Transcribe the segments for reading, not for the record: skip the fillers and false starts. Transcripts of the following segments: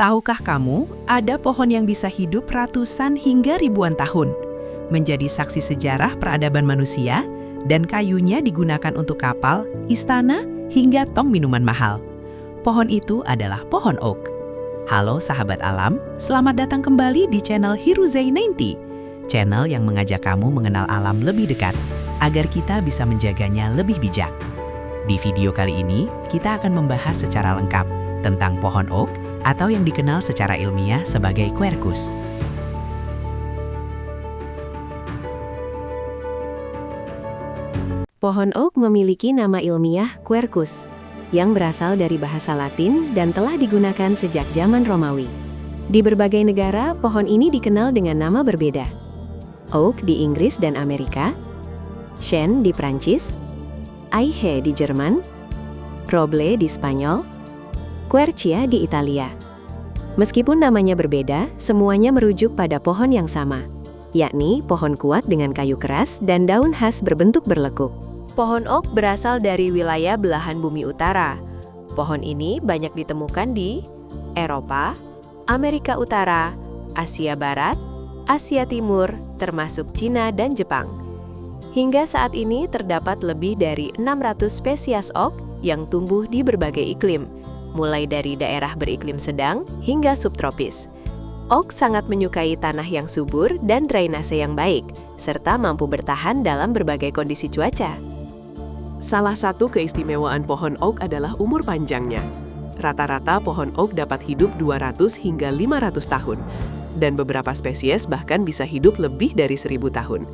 Tahukah kamu, ada pohon yang bisa hidup ratusan hingga ribuan tahun, menjadi saksi sejarah peradaban manusia, dan kayunya digunakan untuk kapal, istana, hingga tong minuman mahal. Pohon itu adalah pohon oak. Halo sahabat alam, selamat datang kembali di channel Hiruzei 90, channel yang mengajak kamu mengenal alam lebih dekat, agar kita bisa menjaganya lebih bijak. Di video kali ini, kita akan membahas secara lengkap tentang pohon oak, atau yang dikenal secara ilmiah sebagai Quercus. Pohon oak memiliki nama ilmiah Quercus, yang berasal dari bahasa Latin dan telah digunakan sejak zaman Romawi. Di berbagai negara, pohon ini dikenal dengan nama berbeda. Oak di Inggris dan Amerika, Chêne di Prancis, Eiche di Jerman, Roble di Spanyol, Quercia di Italia. Meskipun namanya berbeda, semuanya merujuk pada pohon yang sama, yakni pohon kuat dengan kayu keras dan daun khas berbentuk berlekuk. Pohon oak berasal dari wilayah belahan bumi utara. Pohon ini banyak ditemukan di Eropa, Amerika Utara, Asia Barat, Asia Timur, termasuk Cina dan Jepang. Hingga saat ini terdapat lebih dari 600 spesies oak yang tumbuh di berbagai iklim, mulai dari daerah beriklim sedang hingga subtropis. Oak sangat menyukai tanah yang subur dan drainase yang baik, serta mampu bertahan dalam berbagai kondisi cuaca. Salah satu keistimewaan pohon oak adalah umur panjangnya. Rata-rata pohon oak dapat hidup 200 hingga 500 tahun, dan beberapa spesies bahkan bisa hidup lebih dari 1000 tahun.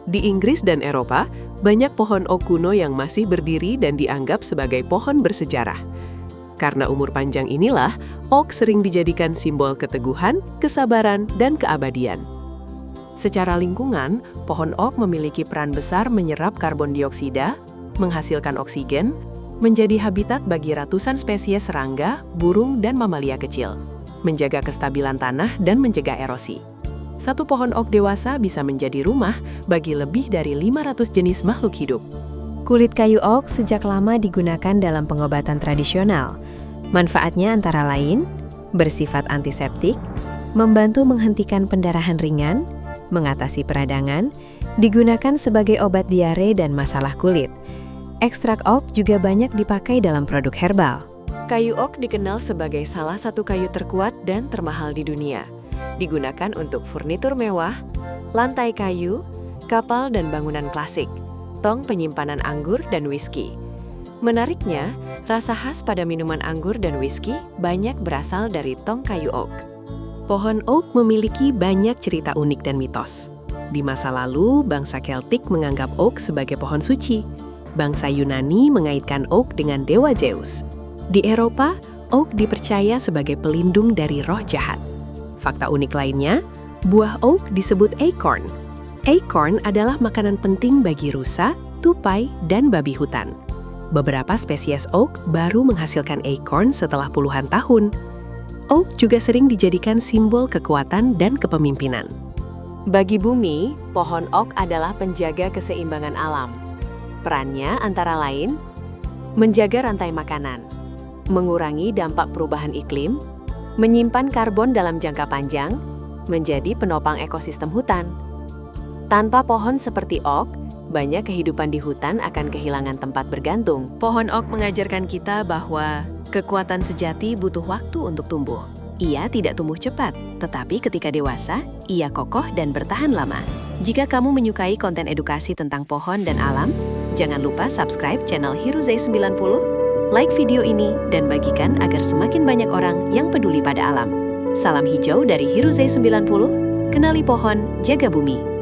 Di Inggris dan Eropa, banyak pohon oak kuno yang masih berdiri dan dianggap sebagai pohon bersejarah. Karena umur panjang inilah, oak sering dijadikan simbol keteguhan, kesabaran, dan keabadian. Secara lingkungan, pohon oak memiliki peran besar menyerap karbon dioksida, menghasilkan oksigen, menjadi habitat bagi ratusan spesies serangga, burung, dan mamalia kecil, menjaga kestabilan tanah dan mencegah erosi. Satu pohon oak dewasa bisa menjadi rumah bagi lebih dari 500 jenis makhluk hidup. Kulit kayu oak sejak lama digunakan dalam pengobatan tradisional. Manfaatnya antara lain, bersifat antiseptik, membantu menghentikan pendarahan ringan, mengatasi peradangan, digunakan sebagai obat diare dan masalah kulit. Ekstrak oak juga banyak dipakai dalam produk herbal. Kayu oak dikenal sebagai salah satu kayu terkuat dan termahal di dunia. Digunakan untuk furnitur mewah, lantai kayu, kapal dan bangunan klasik, tong penyimpanan anggur dan whisky. Menariknya, rasa khas pada minuman anggur dan whisky banyak berasal dari tong kayu oak. Pohon oak memiliki banyak cerita unik dan mitos. Di masa lalu, bangsa Celtic menganggap oak sebagai pohon suci. Bangsa Yunani mengaitkan oak dengan dewa Zeus. Di Eropa, oak dipercaya sebagai pelindung dari roh jahat. Fakta unik lainnya, buah oak disebut acorn. Acorn adalah makanan penting bagi rusa, tupai, dan babi hutan. Beberapa spesies oak baru menghasilkan acorn setelah puluhan tahun. Oak juga sering dijadikan simbol kekuatan dan kepemimpinan. Bagi bumi, pohon oak adalah penjaga keseimbangan alam. Perannya antara lain, menjaga rantai makanan, mengurangi dampak perubahan iklim, menyimpan karbon dalam jangka panjang, menjadi penopang ekosistem hutan. Tanpa pohon seperti oak, banyak kehidupan di hutan akan kehilangan tempat bergantung. Pohon oak mengajarkan kita bahwa kekuatan sejati butuh waktu untuk tumbuh. Ia tidak tumbuh cepat, tetapi ketika dewasa, ia kokoh dan bertahan lama. Jika kamu menyukai konten edukasi tentang pohon dan alam, jangan lupa subscribe channel Hiruzei 90, like video ini, dan bagikan agar semakin banyak orang yang peduli pada alam. Salam hijau dari Hiruzei 90, kenali pohon, jaga bumi.